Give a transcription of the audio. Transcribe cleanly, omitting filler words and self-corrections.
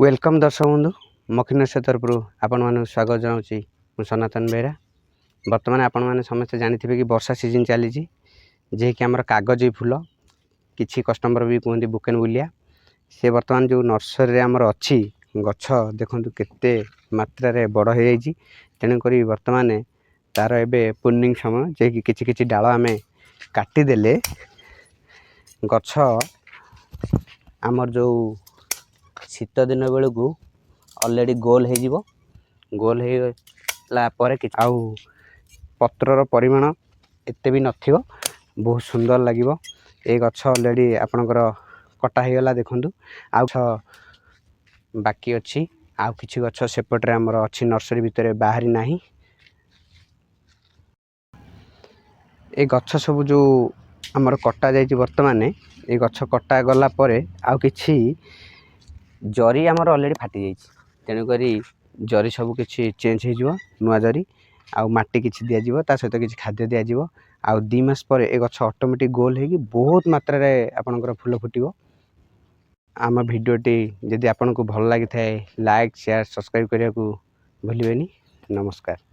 Welcome दर्शक बंधु मखिनेश्वर तरफ आपण मानक स्वागत जनाऊँगी मु सनातन बेहरा। बर्तमान आपण मैंने समस्त जानी कि वर्षा सीजन चली जे कि आमर कागज फूल किसी कस्टमर भी कहते बुकेन बुलिया से बर्तमान जो नर्सरी आमर अच्छी गछ देखु केते मात्रा रे बड़ हो जाइए। तेणुक बर्तमान तार एबे पुर्निंग समय जे कि किछि डाल आम काटिदेले गछ आमर जो शीत दिन बेलू अलरेडी गोल हो गोल होगा आउ पत्रर परिमाण एते भी नथिबो बहुत सुंदर लगिबो। ए गछ अलरेडी आपणकर कटा होगला देखु आउ बाकी अच्छी आउ किछि गछ सेपटे आमर अच्छी नर्सरी भितर बाहरी नाही। ए गछ सब जो आमर कटा जाइए बर्तमान ए गछ कटा गला परे आउ किछि जरी आमर अलरेडी फाटी जाइए। तेणुक जरी सब किछि चेंज हो नुआ जरी आउ माटी किछि दिया जिवो ता सहित किछि खाद्य दिया जिवो आउ 2 मास पर ए गछ ऑटोमेटिक गोल होगी बहुत मात्रा रे आपनकर फूल फुटिबो। आम भिडियोटी जदि आपनको भल लागि थाए लाइक शेयर सब्सक्राइब करिया को भूलिबेनी। नमस्कार।